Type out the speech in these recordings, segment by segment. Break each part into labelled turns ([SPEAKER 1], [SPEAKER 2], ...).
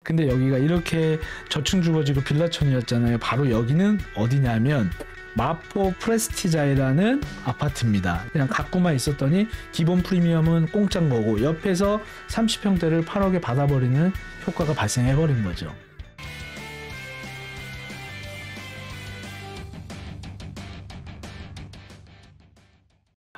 [SPEAKER 1] 근데 여기가 이렇게 저층주거지고 빌라촌이었잖아요. 바로 여기는 어디냐면 마포 프레스티자이라는 아파트입니다. 그냥 갖고만 있었더니 기본 프리미엄은 공짜인 거고 옆에서 30평대를 8억에 받아버리는 효과가 발생해버린 거죠.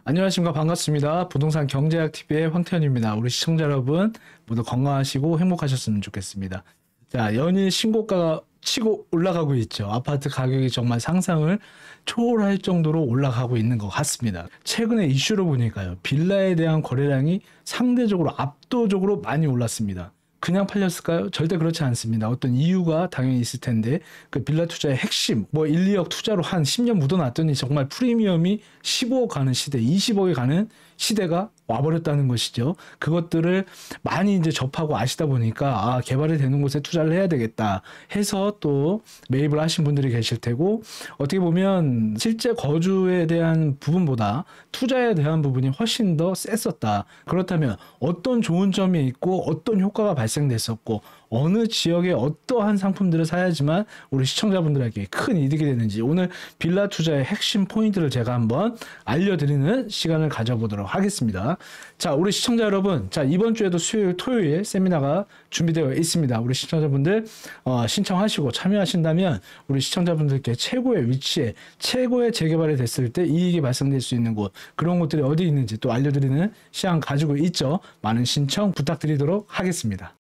[SPEAKER 1] 안녕하십니까, 반갑습니다. 부동산 경제학TV의 황태현입니다. 우리 시청자 여러분 모두 건강하시고 행복하셨으면 좋겠습니다. 자, 연일 신고가가 치고 올라가고 있죠. 아파트 가격이 정말 상상을 초월할 정도로 올라가고 있는 것 같습니다. 최근에 이슈로 보니까요, 빌라에 대한 거래량이 상대적으로 압도적으로 많이 올랐습니다. 그냥 팔렸을까요? 절대 그렇지 않습니다. 어떤 이유가 당연히 있을 텐데, 그 빌라 투자의 핵심, 1, 2억 투자로 한 10년 묻어놨더니 정말 프리미엄이 15억 가는 시대, 20억에 가는 시대가 와버렸다는 것이죠. 그것들을 많이 이제 접하고 아시다 보니까 개발이 되는 곳에 투자를 해야 되겠다 해서 또 매입을 하신 분들이 계실 테고, 어떻게 보면 실제 거주에 대한 부분보다 투자에 대한 부분이 훨씬 더 셌었다. 그렇다면 어떤 좋은 점이 있고 어떤 효과가 발생됐었고 어느 지역에 어떠한 상품들을 사야지만 우리 시청자분들에게 큰 이득이 되는지, 오늘 빌라 투자의 핵심 포인트를 제가 한번 알려드리는 시간을 가져보도록 하겠습니다. 자, 우리 시청자 여러분, 자, 이번 주에도 수요일, 토요일 세미나가 준비되어 있습니다. 우리 시청자분들 신청하시고 참여하신다면 우리 시청자분들께 최고의 위치에 최고의 재개발이 됐을 때 이익이 발생될 수 있는 곳, 그런 곳들이 어디 있는지 또 알려드리는 시간 가지고 있죠. 많은 신청 부탁드리도록 하겠습니다.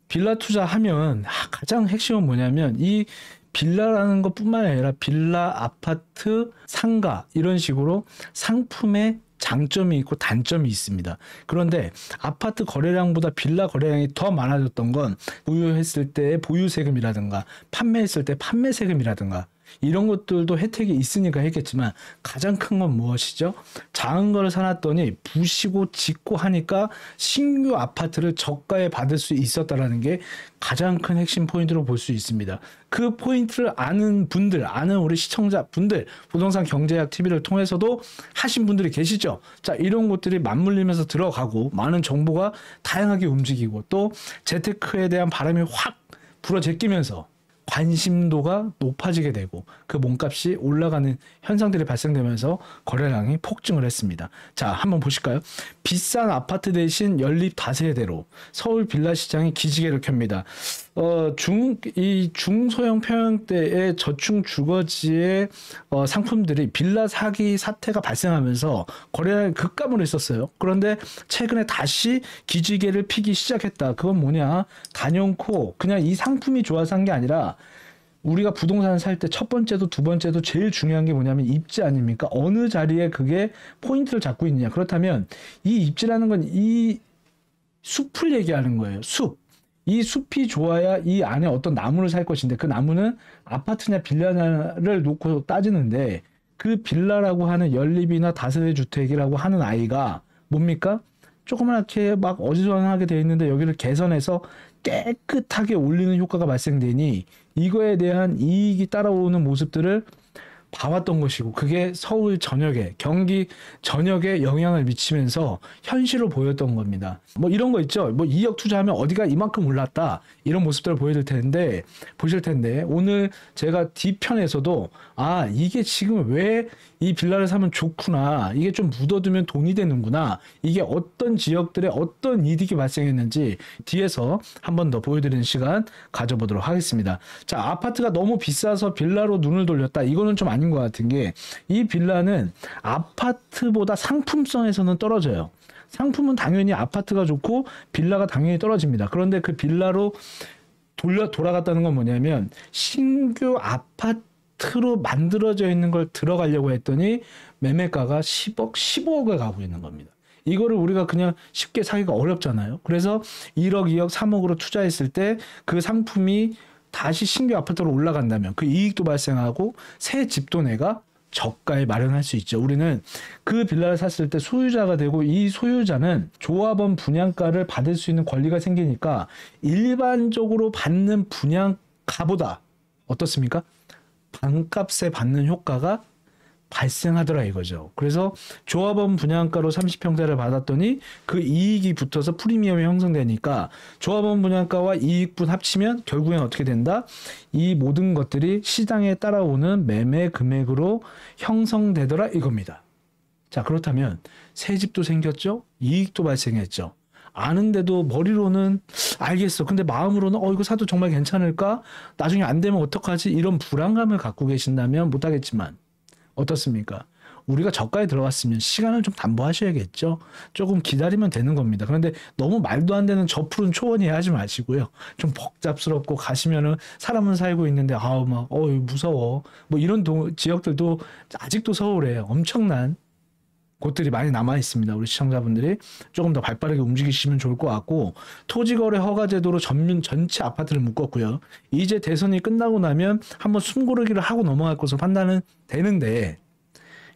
[SPEAKER 1] 빌라 투자하면 가장 핵심은 뭐냐면, 이 빌라라는 것뿐만 아니라 빌라, 아파트, 상가 이런 식으로 상품의 장점이 있고 단점이 있습니다. 그런데 아파트 거래량보다 빌라 거래량이 더 많아졌던 건 보유했을 때의 보유세금이라든가 판매했을 때 판매세금이라든가 이런 것들도 혜택이 있으니까 했겠지만, 가장 큰 건 무엇이죠? 작은 거를 사놨더니 부시고 짓고 하니까 신규 아파트를 저가에 받을 수 있었다라는 게 가장 큰 핵심 포인트로 볼 수 있습니다. 그 포인트를 아는 분들, 아는 우리 시청자분들, 부동산 경제학 TV를 통해서도 하신 분들이 계시죠. 자, 이런 것들이 맞물리면서 들어가고 많은 정보가 다양하게 움직이고 또 재테크에 대한 바람이 확 불어제끼면서 관심도가 높아지게 되고 그 몸값이 올라가는 현상들이 발생되면서 거래량이 폭증을 했습니다. 자, 한번 보실까요? 비싼 아파트 대신 연립 다세대로 서울 빌라 시장이 기지개를 켭니다. 중소형 평형대의 저층 주거지의 상품들이 빌라 사기 사태가 발생하면서 거래량이 급감을 했었어요. 그런데 최근에 다시 기지개를 피기 시작했다. 그건 뭐냐? 단연코 그냥 이 상품이 좋아서 한 게 아니라, 우리가 부동산을 살 때 첫 번째도 두 번째도 제일 중요한 게 뭐냐면 입지 아닙니까? 어느 자리에 그게 포인트를 잡고 있느냐. 그렇다면 이 입지라는 건 이 숲을 얘기하는 거예요. 숲. 이 숲이 좋아야 이 안에 어떤 나무를 살 것인데, 그 나무는 아파트냐 빌라냐를 놓고 따지는데, 그 빌라라고 하는 연립이나 다세대 주택이라고 하는 아이가 뭡니까? 조그맣게 막 어지선하게 되어 있는데 여기를 개선해서 깨끗하게 올리는 효과가 발생되니 이거에 대한 이익이 따라오는 모습들을 봐왔던 것이고, 그게 서울 전역에, 경기 전역에 영향을 미치면서 현실로 보였던 겁니다. 이런 거 있죠. 2억 투자하면 어디가 이만큼 올랐다, 이런 모습들을 보실 텐데 오늘 제가 뒤편에서도 이게 지금 왜 이 빌라를 사면 좋구나, 이게 좀 묻어두면 돈이 되는구나, 이게 어떤 지역들에 어떤 이득이 발생했는지 뒤에서 한 번 더 보여드리는 시간 가져보도록 하겠습니다. 자, 아파트가 너무 비싸서 빌라로 눈을 돌렸다, 이거는 좀 아닌 것 같은 게, 이 빌라는 아파트보다 상품성에서는 떨어져요. 상품은 당연히 아파트가 좋고 빌라가 당연히 떨어집니다. 그런데 그 빌라로 돌아갔다는 건 뭐냐면, 신규 아파트로 만들어져 있는 걸 들어가려고 했더니 매매가가 10억, 15억에 가고 있는 겁니다. 이거를 우리가 그냥 쉽게 사기가 어렵잖아요. 그래서 1억, 2억, 3억으로 투자했을 때 그 상품이 다시 신규 아파트로 올라간다면 그 이익도 발생하고 새 집도 내가 저가에 마련할 수 있죠. 우리는 그 빌라를 샀을 때 소유자가 되고, 이 소유자는 조합원 분양가를 받을 수 있는 권리가 생기니까 일반적으로 받는 분양가보다 어떻습니까? 반값에 받는 효과가 발생하더라 이거죠. 그래서 조합원 분양가로 30평대를 받았더니 그 이익이 붙어서 프리미엄이 형성되니까 조합원 분양가와 이익분 합치면 결국엔 어떻게 된다? 이 모든 것들이 시장에 따라오는 매매 금액으로 형성되더라 이겁니다. 자, 그렇다면 새 집도 생겼죠? 이익도 발생했죠. 아는데도 머리로는 알겠어. 근데 마음으로는 이거 사도 정말 괜찮을까? 나중에 안 되면 어떡하지? 이런 불안감을 갖고 계신다면 못하겠지만 어떻습니까? 우리가 저가에 들어갔으면 시간을 좀 담보하셔야겠죠. 조금 기다리면 되는 겁니다. 그런데 너무 말도 안 되는 저 푸른 초원이 하지 마시고요. 좀 복잡스럽고 가시면은 사람은 살고 있는데 무서워. 뭐 이런 지역들도 아직도 서울에 엄청난 곳들이 많이 남아 있습니다. 우리 시청자분들이 조금 더 발빠르게 움직이시면 좋을 것 같고, 토지거래 허가제도로 전체 아파트를 묶었고요. 이제 대선이 끝나고 나면 한번 숨고르기를 하고 넘어갈 것으로 판단은 되는데,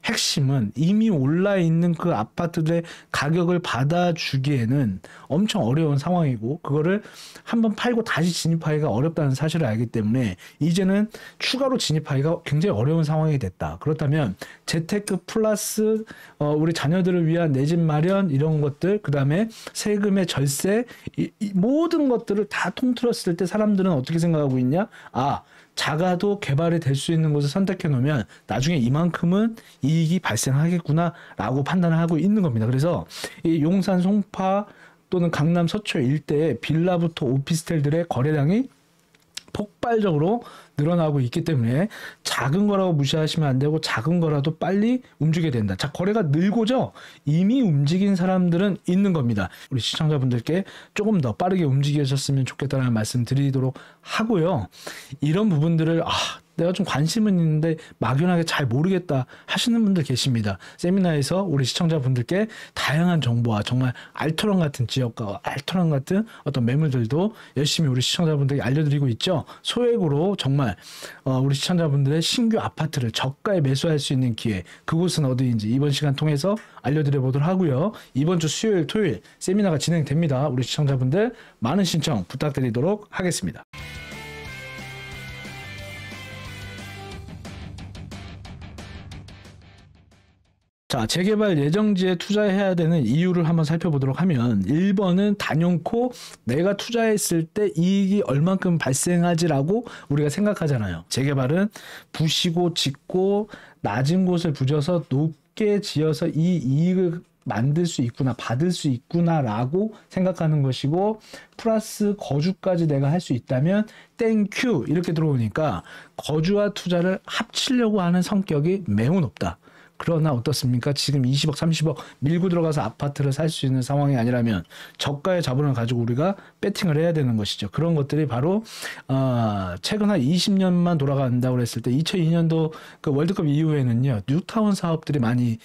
[SPEAKER 1] 핵심은 이미 올라 있는 그 아파트들의 가격을 받아주기에는 엄청 어려운 상황이고, 그거를 한번 팔고 다시 진입하기가 어렵다는 사실을 알기 때문에 이제는 추가로 진입하기가 굉장히 어려운 상황이 됐다. 그렇다면 재테크 플러스 우리 자녀들을 위한 내 집 마련 이런 것들, 그 다음에 세금의 절세, 이 모든 것들을 다 통틀었을 때 사람들은 어떻게 생각하고 있냐? 작아도 개발이 될 수 있는 곳을 선택해 놓으면 나중에 이만큼은 이익이 발생하겠구나 라고 판단을 하고 있는 겁니다. 그래서 이 용산 송파 또는 강남 서초 일대의 빌라부터 오피스텔들의 거래량이 폭발적으로 늘어나고 있기 때문에 작은 거라고 무시하시면 안 되고, 작은 거라도 빨리 움직여야 된다. 자, 거래가 늘고죠. 이미 움직인 사람들은 있는 겁니다. 우리 시청자분들께 조금 더 빠르게 움직여졌으면 좋겠다는 말씀 드리도록 하고요. 이런 부분들을 내가 좀 관심은 있는데 막연하게 잘 모르겠다 하시는 분들 계십니다. 세미나에서 우리 시청자분들께 다양한 정보와 정말 알토란 같은 지역과 알토란 같은 어떤 매물들도 열심히 우리 시청자분들에게 알려드리고 있죠. 소액으로 정말 우리 시청자분들의 신규 아파트를 저가에 매수할 수 있는 기회, 그곳은 어디인지 이번 시간 통해서 알려드려 보도록 하고요. 이번 주 수요일, 토요일 세미나가 진행됩니다. 우리 시청자분들 많은 신청 부탁드리도록 하겠습니다. 자, 재개발 예정지에 투자해야 되는 이유를 한번 살펴보도록 하면, 1번은 단연코 내가 투자했을 때 이익이 얼만큼 발생하지라고 우리가 생각하잖아요. 재개발은 부시고 짓고 낮은 곳을 부져서 높게 지어서 이 이익을 만들 수 있구나, 받을 수 있구나라고 생각하는 것이고, 플러스 거주까지 내가 할 수 있다면 땡큐 이렇게 들어오니까 거주와 투자를 합치려고 하는 성격이 매우 높다. 그러나 어떻습니까? 지금 20억, 30억 밀고 들어가서 아파트를 살 수 있는 상황이 아니라면 저가의 자본을 가지고 우리가 배팅을 해야 되는 것이죠. 그런 것들이 바로 최근 한 20년만 돌아간다고 했을 때 2002년도 그 월드컵 이후에는요, 뉴타운 사업들이 많이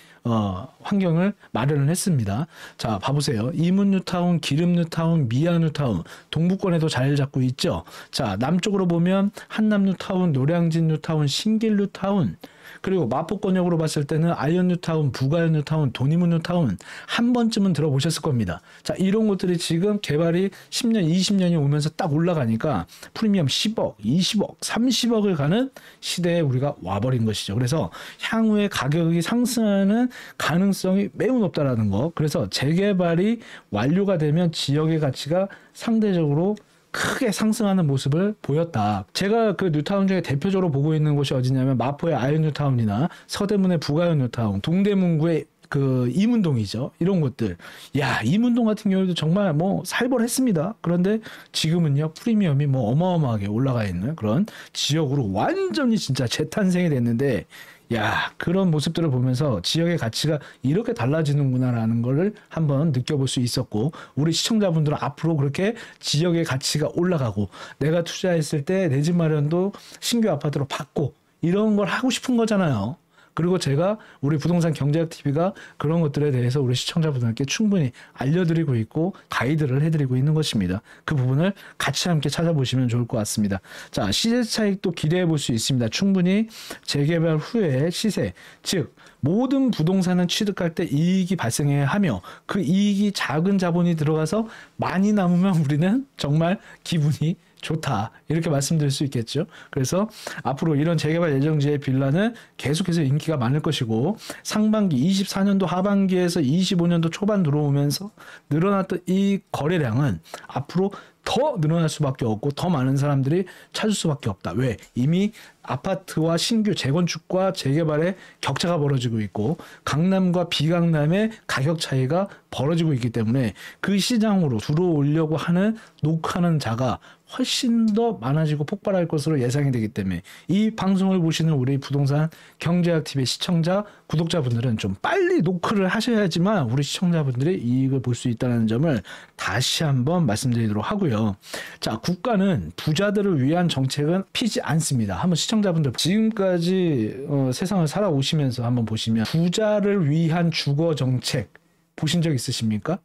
[SPEAKER 1] 환경을 마련을 했습니다. 자, 봐보세요. 이문 뉴타운, 기름 뉴타운, 미아 뉴타운, 동부권에도 자리를 잡고 있죠. 자, 남쪽으로 보면 한남 뉴타운, 노량진 뉴타운, 신길 뉴타운, 그리고 마포권역으로 봤을 때는 아이언 뉴타운, 부가연 뉴타운, 도니문 뉴타운 한 번쯤은 들어보셨을 겁니다. 자, 이런 것들이 지금 개발이 10년, 20년이 오면서 딱 올라가니까 프리미엄 10억, 20억, 30억을 가는 시대에 우리가 와버린 것이죠. 그래서 향후에 가격이 상승하는 가능성이 매우 높다라는 거. 그래서 재개발이 완료가 되면 지역의 가치가 상대적으로 크게 상승하는 모습을 보였다. 제가 그 뉴타운 중에 대표적으로 보고 있는 곳이 어디냐면 마포의 아이언 뉴타운이나 서대문의 부가연 뉴타운, 동대문구의 그 이문동이죠. 이런 곳들. 야, 이문동 같은 경우도 정말 뭐 살벌했습니다. 그런데 지금은요, 프리미엄이 뭐 어마어마하게 올라가 있는 그런 지역으로 완전히 진짜 재탄생이 됐는데, 야, 그런 모습들을 보면서 지역의 가치가 이렇게 달라지는구나라는 거를 한번 느껴볼 수 있었고, 우리 시청자분들은 앞으로 그렇게 지역의 가치가 올라가고 내가 투자했을 때 내 집 마련도 신규 아파트로 받고 이런 걸 하고 싶은 거잖아요. 그리고 제가 우리 부동산 경제학 TV가 그런 것들에 대해서 우리 시청자분들께 충분히 알려드리고 있고 가이드를 해드리고 있는 것입니다. 그 부분을 같이 함께 찾아보시면 좋을 것 같습니다. 자, 시세 차익도 기대해 볼 수 있습니다. 충분히 재개발 후에 시세, 즉 모든 부동산은 취득할 때 이익이 발생해야 하며, 그 이익이 작은 자본이 들어가서 많이 남으면 우리는 정말 기분이 좋다 이렇게 말씀드릴 수 있겠죠. 그래서 앞으로 이런 재개발 예정지의 빌라는 계속해서 인기가 많을 것이고 상반기 24년도 하반기에서 25년도 초반 들어오면서 늘어났던 이 거래량은 앞으로 더 늘어날 수밖에 없고 더 많은 사람들이 찾을 수밖에 없다. 왜? 이미 아파트와 신규 재건축과 재개발의 격차가 벌어지고 있고 강남과 비강남의 가격 차이가 벌어지고 있기 때문에 그 시장으로 들어오려고 하는 녹하는 자가 훨씬 더 많아지고 폭발할 것으로 예상이 되기 때문에 이 방송을 보시는 우리 부동산 경제학 TV의 시청자 구독자분들은 좀 빨리 노크를 하셔야지만 우리 시청자분들이 이익을 볼 수 있다는 점을 다시 한번 말씀드리도록 하고요. 자, 국가는 부자들을 위한 정책은 피지 않습니다. 한번 시청자분들 지금까지 세상을 살아오시면서 한번 보시면 부자를 위한 주거 정책 보신 적 있으십니까?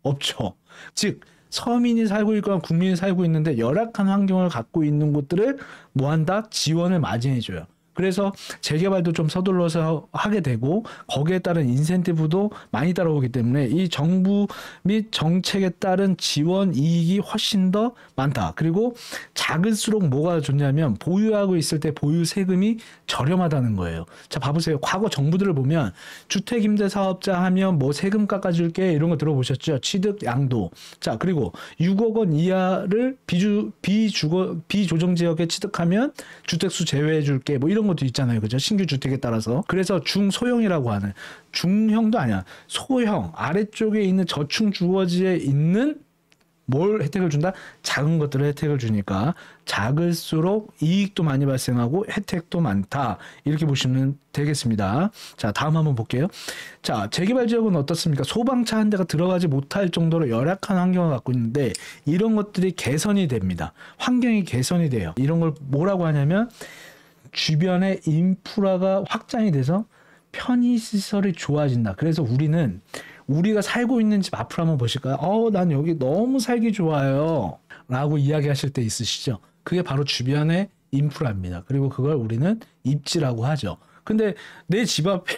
[SPEAKER 1] 없죠. 즉 서민이 살고 있거나 국민이 살고 있는데 열악한 환경을 갖고 있는 곳들을 뭐한다? 지원을 마진해줘요. 그래서 재개발도 좀 서둘러서 하게 되고 거기에 따른 인센티브도 많이 따라오기 때문에 이 정부 및 정책에 따른 지원 이익이 훨씬 더 많다. 그리고 작을수록 뭐가 좋냐면 보유하고 있을 때 보유 세금이 저렴하다는 거예요. 자, 봐보세요. 과거 정부들을 보면 주택임대사업자 하면 뭐 세금 깎아줄게 이런 거 들어보셨죠? 취득 양도. 자, 그리고 6억 원 이하를 비조정지역에 취득하면 주택수 제외해줄게 뭐 이런 것도 있잖아요. 그죠? 신규 주택에 따라서. 그래서 중소형이라고 하는 중형도 아니야. 소형 아래쪽에 있는 저층 주거지에 있는 뭘 혜택을 준다? 작은 것들을 혜택을 주니까 작을수록 이익도 많이 발생하고 혜택도 많다. 이렇게 보시면 되겠습니다. 자, 다음 한번 볼게요. 자, 재개발 지역은 어떻습니까? 소방차 한 대가 들어가지 못할 정도로 열악한 환경을 갖고 있는데 이런 것들이 개선이 됩니다. 환경이 개선이 돼요. 이런 걸 뭐라고 하냐면 주변에 인프라가 확장이 돼서 편의시설이 좋아진다. 그래서 우리가 살고 있는 집 앞으로 한번 보실까요? 난 여기 너무 살기 좋아요 라고 이야기하실 때 있으시죠? 그게 바로 주변의 인프라입니다. 그리고 그걸 우리는 입지라고 하죠. 근데 내 집 앞에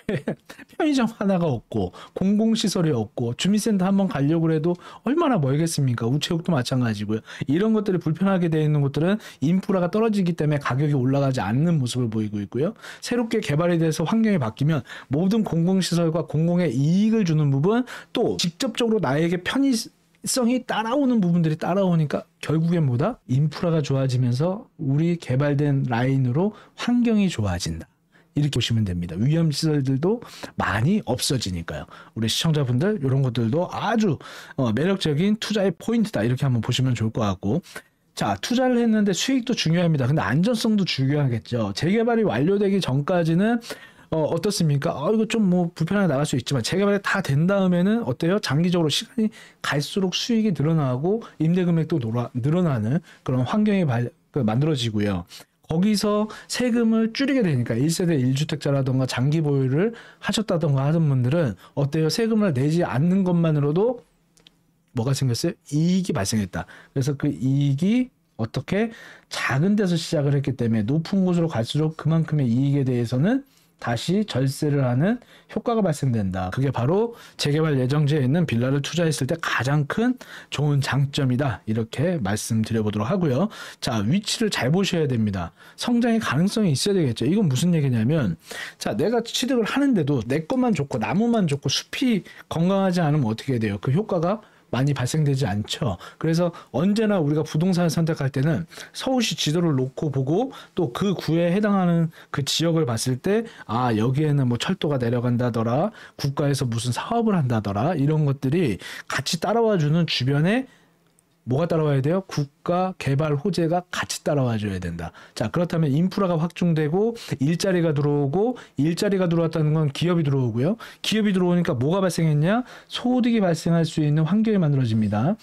[SPEAKER 1] 편의점 하나가 없고 공공시설이 없고 주민센터 한번 가려고 해도 얼마나 멀겠습니까? 우체국도 마찬가지고요. 이런 것들이 불편하게 되어 있는 곳들은 인프라가 떨어지기 때문에 가격이 올라가지 않는 모습을 보이고 있고요. 새롭게 개발이 돼서 환경이 바뀌면 모든 공공시설과 공공의 이익을 주는 부분 또 직접적으로 나에게 편의성이 따라오는 부분들이 따라오니까 결국엔 뭐다? 인프라가 좋아지면서 우리 개발된 라인으로 환경이 좋아진다. 이렇게 보시면 됩니다. 위험시설들도 많이 없어지니까요. 우리 시청자분들 이런 것들도 아주 매력적인 투자의 포인트다. 이렇게 한번 보시면 좋을 것 같고 자, 투자를 했는데 수익도 중요합니다. 근데 안전성도 중요하겠죠. 재개발이 완료되기 전까지는 어떻습니까? 이거 좀 뭐 불편하게 나갈 수 있지만 재개발이 다 된 다음에는 어때요? 장기적으로 시간이 갈수록 수익이 늘어나고 임대 금액도 늘어나는 그런 환경이 만들어지고요. 거기서 세금을 줄이게 되니까 1세대 1주택자라던가 장기 보유를 하셨다던가 하던 분들은 어때요? 세금을 내지 않는 것만으로도 뭐가 생겼어요? 이익이 발생했다. 그래서 그 이익이 어떻게 작은 데서 시작을 했기 때문에 높은 곳으로 갈수록 그만큼의 이익에 대해서는 다시 절세를 하는 효과가 발생된다. 그게 바로 재개발 예정지에 있는 빌라를 투자했을 때 가장 큰 좋은 장점이다. 이렇게 말씀드려보도록 하고요. 자, 위치를 잘 보셔야 됩니다. 성장의 가능성이 있어야 되겠죠. 이건 무슨 얘기냐면 자, 내가 취득을 하는데도 내 것만 좋고 나무만 좋고 숲이 건강하지 않으면 어떻게 돼요? 그 효과가 많이 발생되지 않죠. 그래서 언제나 우리가 부동산을 선택할 때는 서울시 지도를 놓고 보고 또 그 구에 해당하는 그 지역을 봤을 때 여기에는 뭐 철도가 내려간다더라, 국가에서 무슨 사업을 한다더라 이런 것들이 같이 따라와주는 주변에 뭐가 따라와야 돼요? 국가 개발 호재가 같이 따라와 줘야 된다. 자, 그렇다면 인프라가 확충되고 일자리가 들어오고 일자리가 들어왔다는 건 기업이 들어오고요. 기업이 들어오니까 뭐가 발생했냐? 소득이 발생할 수 있는 환경이 만들어집니다.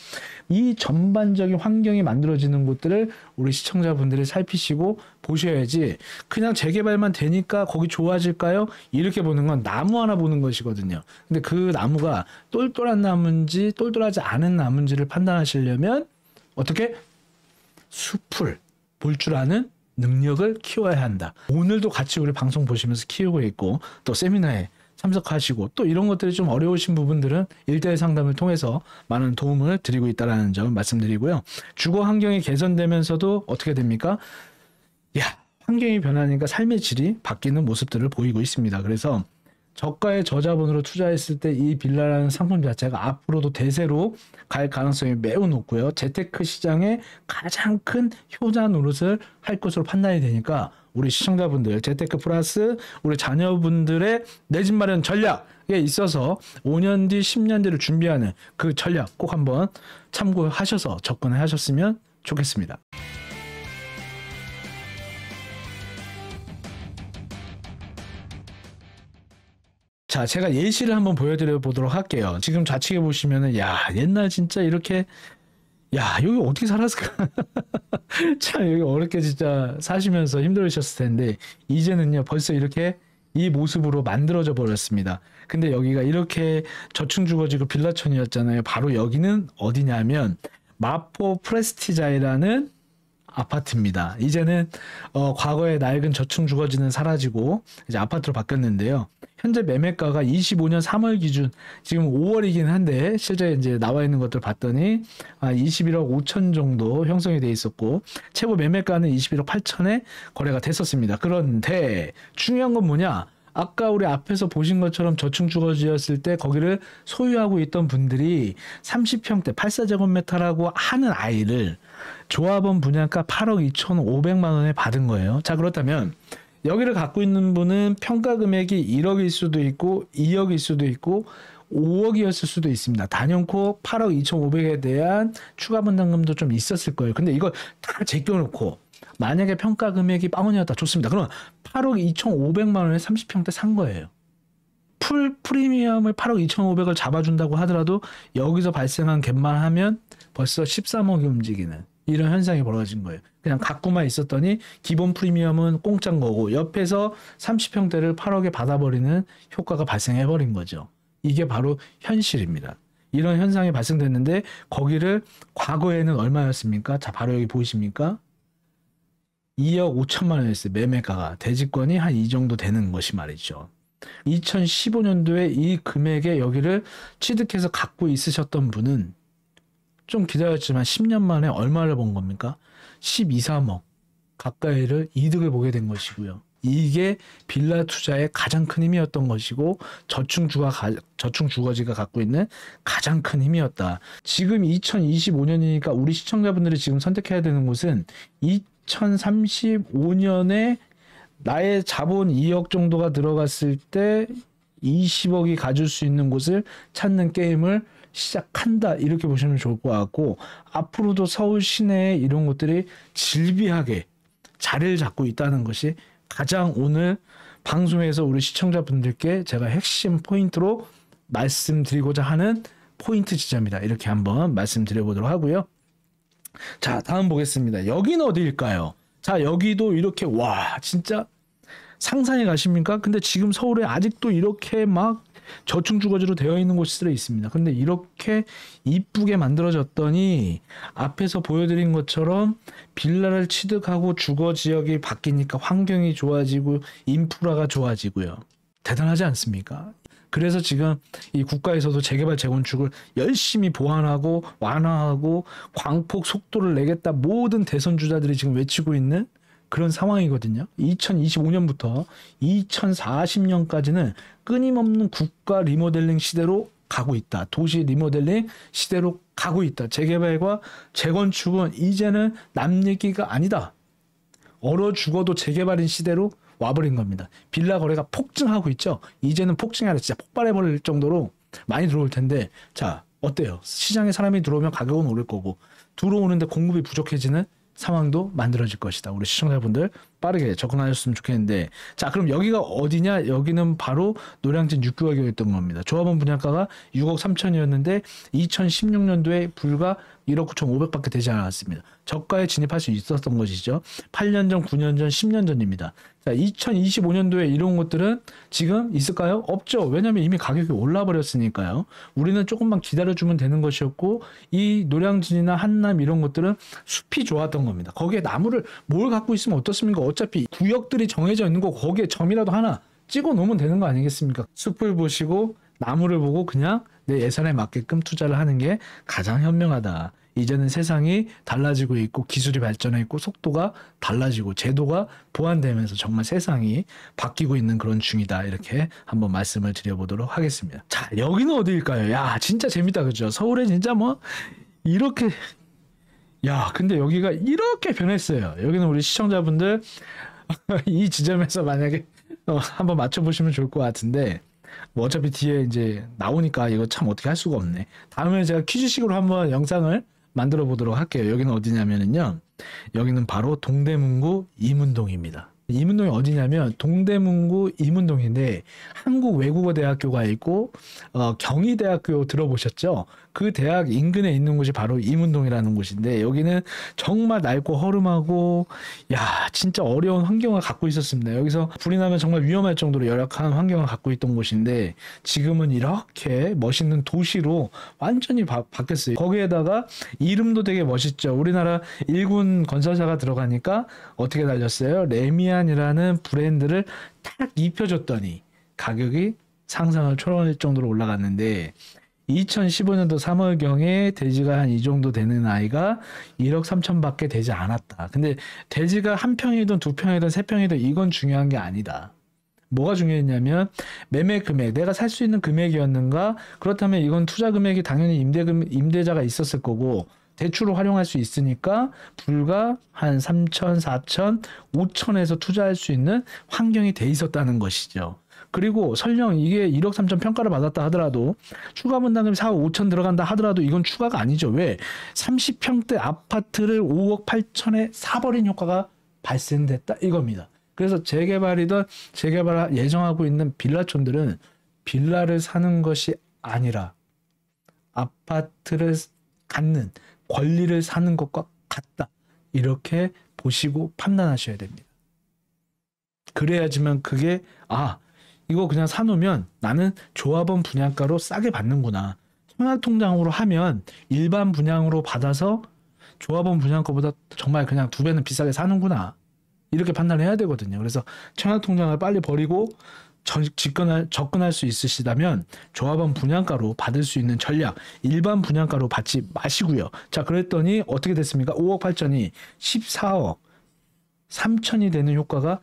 [SPEAKER 1] 이 전반적인 환경이 만들어지는 곳들을 우리 시청자분들이 살피시고 보셔야지 그냥 재개발만 되니까 거기 좋아질까요? 이렇게 보는 건 나무 하나 보는 것이거든요. 근데 그 나무가 똘똘한 나무인지 똘똘하지 않은 나무인지를 판단하시려면 어떻게? 숲을 볼 줄 아는 능력을 키워야 한다. 오늘도 같이 우리 방송 보시면서 키우고 있고 또 세미나에 참석하시고 또 이런 것들이 좀 어려우신 부분들은 1대1 상담을 통해서 많은 도움을 드리고 있다는 점 말씀드리고요. 주거 환경이 개선되면서도 어떻게 됩니까? 환경이 변하니까 삶의 질이 바뀌는 모습들을 보이고 있습니다. 그래서 저가의 저자본으로 투자했을 때 이 빌라라는 상품 자체가 앞으로도 대세로 갈 가능성이 매우 높고요. 재테크 시장에 가장 큰 효자 노릇을 할 것으로 판단이 되니까 우리 시청자분들 재테크 플러스 우리 자녀분들의 내 집 마련 전략에 있어서 5년 뒤 10년 뒤를 준비하는 그 전략 꼭 한번 참고하셔서 접근을 하셨으면 좋겠습니다. 자, 제가 예시를 한번 보여드려 보도록 할게요. 지금 좌측에 보시면은, 옛날 진짜 이렇게, 여기 어떻게 살았을까? 참, 여기 어렵게 진짜 사시면서 힘들으셨을 텐데, 이제는요, 벌써 이렇게 이 모습으로 만들어져 버렸습니다. 근데 여기가 이렇게 저층주거지고 빌라촌이었잖아요. 바로 여기는 어디냐면, 마포 프레스티자이라는 아파트입니다. 이제는 과거의 낡은 저층주거지는 사라지고 이제 아파트로 바뀌었는데요. 현재 매매가가 25년 3월 기준 지금 5월이긴 한데 실제 이제 나와 있는 것들 봤더니 21억 5천 정도 형성이 돼 있었고 최고 매매가는 21억 8천에 거래가 됐었습니다. 그런데 중요한 건 뭐냐? 아까 우리 앞에서 보신 것처럼 저층주거지였을 때 거기를 소유하고 있던 분들이 30평대 84제곱미터라고 하는 아이를 조합원 분양가 8억 2,500만 원에 받은 거예요. 자, 그렇다면 여기를 갖고 있는 분은 평가 금액이 1억일 수도 있고 2억일 수도 있고 5억이었을 수도 있습니다. 단연코 8억 2,500에 대한 추가 분담금도 좀 있었을 거예요. 근데 이걸 다 제껴놓고 만약에 평가 금액이 빵원이었다. 좋습니다. 그럼 8억 2,500만 원에 30평대 산 거예요. 풀 프리미엄을 8억 2,500을 잡아준다고 하더라도 여기서 발생한 갭만 하면 벌써 13억이 움직이는 이런 현상이 벌어진 거예요. 그냥 갖고만 있었더니 기본 프리미엄은 공짜인 거고 옆에서 30평대를 8억에 받아버리는 효과가 발생해버린 거죠. 이게 바로 현실입니다. 이런 현상이 발생됐는데 거기를 과거에는 얼마였습니까? 자, 바로 여기 보이십니까? 2억 5천만 원이었어요. 매매가가. 대지권이 한 이 정도 되는 것이 말이죠. 2015년도에 이 금액에 여기를 취득해서 갖고 있으셨던 분은 좀 기다렸지만 10년 만에 얼마를 번 겁니까? 12, 3억 가까이를 이득을 보게 된 것이고요. 이게 빌라 투자의 가장 큰 힘이었던 것이고 저층주거지가 갖고 있는 가장 큰 힘이었다. 지금 2025년이니까 우리 시청자분들이 지금 선택해야 되는 곳은 2035년에 나의 자본 2억 정도가 들어갔을 때 20억이 가질 수 있는 곳을 찾는 게임을 시작한다. 이렇게 보시면 좋을 것 같고 앞으로도 서울 시내에 이런 곳들이 질비하게 자리를 잡고 있다는 것이 가장 오늘 방송에서 우리 시청자분들께 제가 핵심 포인트로 말씀드리고자 하는 포인트 지점이다. 이렇게 한번 말씀드려보도록 하고요. 자, 다음 보겠습니다. 여기는 어디일까요? 자, 여기도 이렇게 진짜 상상해 가십니까? 근데 지금 서울에 아직도 이렇게 막 저층주거지로 되어 있는 곳들이 있습니다. 근데 이렇게 이쁘게 만들어졌더니 앞에서 보여드린 것처럼 빌라를 취득하고 주거지역이 바뀌니까 환경이 좋아지고 인프라가 좋아지고요. 대단하지 않습니까? 그래서 지금 이 국가에서도 재개발 재건축을 열심히 보완하고 완화하고 광폭 속도를 내겠다 모든 대선 주자들이 지금 외치고 있는 그런 상황이거든요. 2025년부터 2040년까지는 끊임없는 국가 리모델링 시대로 가고 있다. 도시 리모델링 시대로 가고 있다. 재개발과 재건축은 이제는 남 얘기가 아니다. 얼어 죽어도 재개발인 시대로 와버린 겁니다. 빌라 거래가 폭증하고 있죠. 이제는 폭증이 아니라 진짜 폭발해버릴 정도로 많이 들어올 텐데 자, 어때요? 시장에 사람이 들어오면 가격은 오를 거고 들어오는데 공급이 부족해지는 상황도 만들어질 것이다. 우리 시청자분들 빠르게 접근하셨으면 좋겠는데 자, 그럼 여기가 어디냐? 여기는 바로 노량진 6개월이었던 겁니다. 조합원 분양가가 6억 3천이었는데 2016년도에 불과 1억 9,500밖에 되지 않았습니다. 저가에 진입할 수 있었던 것이죠. 8년 전, 9년 전, 10년 전입니다. 자, 2025년도에 이런 것들은 지금 있을까요? 없죠. 왜냐하면 이미 가격이 올라버렸으니까요. 우리는 조금만 기다려주면 되는 것이었고 이 노량진이나 한남 이런 것들은 숲이 좋았던 겁니다. 거기에 나무를 뭘 갖고 있으면 어떻습니까? 어차피 구역들이 정해져 있는 거 거기에 점이라도 하나 찍어 놓으면 되는 거 아니겠습니까? 숲을 보시고 나무를 보고 그냥 내 예산에 맞게끔 투자를 하는 게 가장 현명하다. 이제는 세상이 달라지고 있고 기술이 발전해 있고 속도가 달라지고 제도가 보완되면서 정말 세상이 바뀌고 있는 그런 중이다. 이렇게 한번 말씀을 드려보도록 하겠습니다. 자, 여기는 어디일까요? 야, 진짜 재밌다. 그죠? 서울에 진짜 뭐 이렇게 근데 여기가 이렇게 변했어요. 여기는 우리 시청자분들 이 지점에서 만약에 한번 맞춰보시면 좋을 것 같은데 뭐 어차피 뒤에 이제 나오니까 이거 참 어떻게 할 수가 없네. 다음에 제가 퀴즈식으로 한번 영상을 만들어 보도록 할게요. 여기는 어디냐면요. 여기는 바로 동대문구 이문동입니다. 이문동이 어디냐면 동대문구 이문동인데 한국외국어대학교가 있고 경희대학교 들어보셨죠? 그 대학 인근에 있는 곳이 바로 이문동이라는 곳인데 여기는 정말 낡고 허름하고 진짜 어려운 환경을 갖고 있었습니다. 여기서 불이 나면 정말 위험할 정도로 열악한 환경을 갖고 있던 곳인데 지금은 이렇게 멋있는 도시로 완전히 바뀌었어요. 거기에다가 이름도 되게 멋있죠. 우리나라 일군 건설사가 들어가니까 어떻게 달렸어요? 레미안이라는 브랜드를 딱 입혀줬더니 가격이 상상을 초월할 정도로 올라갔는데 2015년도 3월경에 대지가 한 이 정도 되는 아이가 1억 3천밖에 되지 않았다. 근데 대지가 한 평이든 두 평이든 세 평이든 이건 중요한 게 아니다. 뭐가 중요했냐면 매매 금액, 내가 살 수 있는 금액이었는가? 그렇다면 이건 투자 금액이 당연히 임대자가 있었을 거고 대출로 활용할 수 있으니까 불과 한 3천, 4천, 5천에서 투자할 수 있는 환경이 돼 있었다는 것이죠. 그리고 설령 이게 1억 3천 평가를 받았다 하더라도 추가 분담금이 4억 5천 들어간다 하더라도 이건 추가가 아니죠. 왜? 30평대 아파트를 5억 8천에 사버린 효과가 발생됐다 이겁니다. 그래서 재개발이든 재개발 예정하고 있는 빌라촌들은 빌라를 사는 것이 아니라 아파트를 갖는 권리를 사는 것과 같다. 이렇게 보시고 판단하셔야 됩니다. 그래야지만 그게 이거 그냥 사놓으면 나는 조합원 분양가로 싸게 받는구나. 청약통장으로 하면 일반 분양으로 받아서 조합원 분양가보다 정말 그냥 2배는 비싸게 사는구나. 이렇게 판단을 해야 되거든요. 그래서 청약통장을 빨리 버리고 접근할 수 있으시다면 조합원 분양가로 받을 수 있는 전략, 일반 분양가로 받지 마시고요. 자, 그랬더니 어떻게 됐습니까? 5억 8천이 14억 3천이 되는 효과가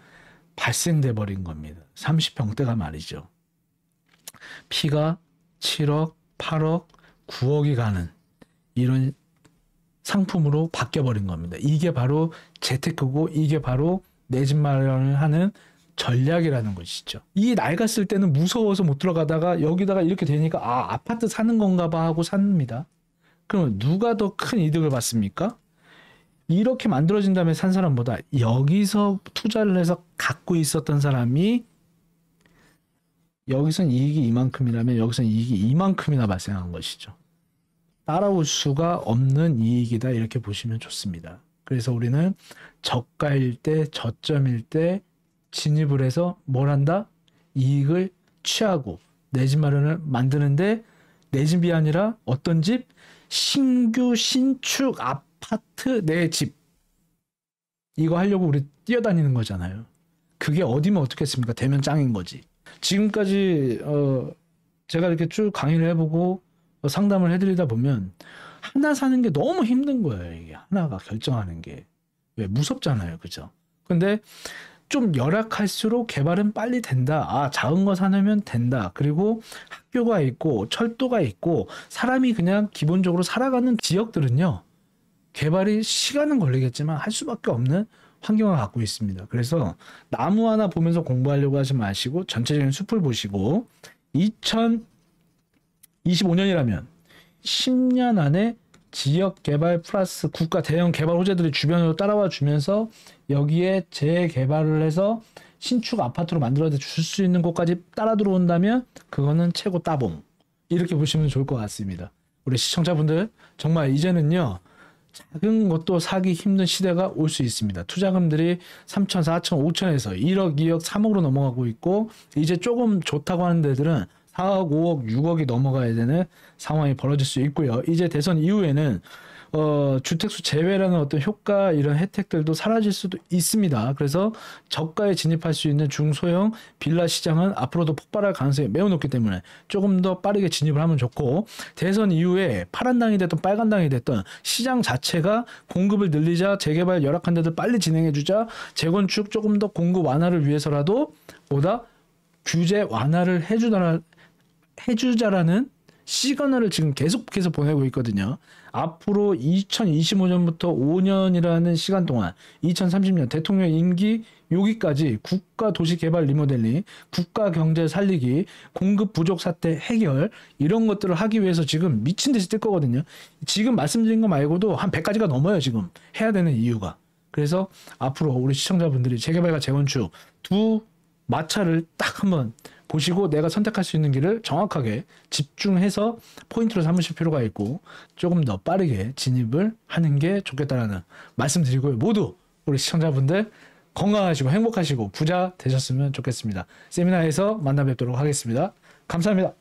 [SPEAKER 1] 발생돼 버린 겁니다. 30평대가 말이죠. 피가 7억, 8억, 9억이 가는 이런 상품으로 바뀌어버린 겁니다. 이게 바로 재테크고 이게 바로 내 집 마련을 하는 전략이라는 것이죠. 이 낡았을 때는 무서워서 못 들어가다가 여기다가 이렇게 되니까 아파트 사는 건가 봐 하고 삽니다. 그럼 누가 더 큰 이득을 받습니까? 이렇게 만들어진 다음에 산 사람보다 여기서 투자를 해서 갖고 있었던 사람이 여기선 이익이 이만큼이라면 여기선 이익이 이만큼이나 발생한 것이죠. 따라올 수가 없는 이익이다 이렇게 보시면 좋습니다. 그래서 우리는 저가일 때 저점일 때 진입을 해서 뭘 한다? 이익을 취하고 내 집 마련을 만드는데 내 집이 아니라 어떤 집? 신규 신축 아파트 내 집. 이거 하려고 우리 뛰어다니는 거잖아요. 그게 어디면 어떻겠습니까? 되면 짱인 거지. 지금까지 제가 이렇게 쭉 강의를 해보고 상담을 해드리다 보면 하나 사는 게 너무 힘든 거예요. 이게 하나가 결정하는 게. 왜? 무섭잖아요. 그죠? 근데 좀 열악할수록 개발은 빨리 된다. 작은 거 사놓으면 된다. 그리고 학교가 있고 철도가 있고 사람이 그냥 기본적으로 살아가는 지역들은요. 개발이 시간은 걸리겠지만 할 수밖에 없는 환경을 갖고 있습니다. 그래서 나무 하나 보면서 공부하려고 하지 마시고 전체적인 숲을 보시고 2025년이라면 10년 안에 지역 개발 플러스 국가 대형 개발 호재들이 주변으로 따라와 주면서 여기에 재개발을 해서 신축 아파트로 만들어 줄 수 있는 곳까지 따라 들어온다면 그거는 최고 따봉. 이렇게 보시면 좋을 것 같습니다. 우리 시청자분들 정말 이제는요. 작은 것도 사기 힘든 시대가 올 수 있습니다. 투자금들이 3천, 4천, 5천에서 1억, 2억, 3억으로 넘어가고 있고 이제 조금 좋다고 하는 데들은 4억, 5억, 6억이 넘어가야 되는 상황이 벌어질 수 있고요. 이제 대선 이후에는 주택수 제외라는 어떤 효과 이런 혜택들도 사라질 수도 있습니다. 그래서 저가에 진입할 수 있는 중소형 빌라 시장은 앞으로도 폭발할 가능성이 매우 높기 때문에 조금 더 빠르게 진입을 하면 좋고, 대선 이후에 파란당이 됐던 빨간당이 됐던 시장 자체가 공급을 늘리자, 재개발 열악한 데들 빨리 진행해주자, 재건축 조금 더 공급 완화를 위해서라도 보다 규제 완화를 해주자라는 시그널을 지금 계속해서 보내고 있거든요. 앞으로 2025년부터 5년이라는 시간 동안 2030년 대통령 임기 여기까지 국가 도시 개발 리모델링, 국가 경제 살리기, 공급 부족 사태 해결 이런 것들을 하기 위해서 지금 미친 듯이 뜰 거거든요. 지금 말씀드린 거 말고도 한 100가지가 넘어요. 지금 해야 되는 이유가. 그래서 앞으로 우리 시청자분들이 재개발과 재건축 두 마찰을 딱 한번 보시고 내가 선택할 수 있는 길을 정확하게 집중해서 포인트로 삼으실 필요가 있고, 조금 더 빠르게 진입을 하는 게 좋겠다라는 말씀드리고요. 모두 우리 시청자분들 건강하시고 행복하시고 부자 되셨으면 좋겠습니다. 세미나에서 만나 뵙도록 하겠습니다. 감사합니다.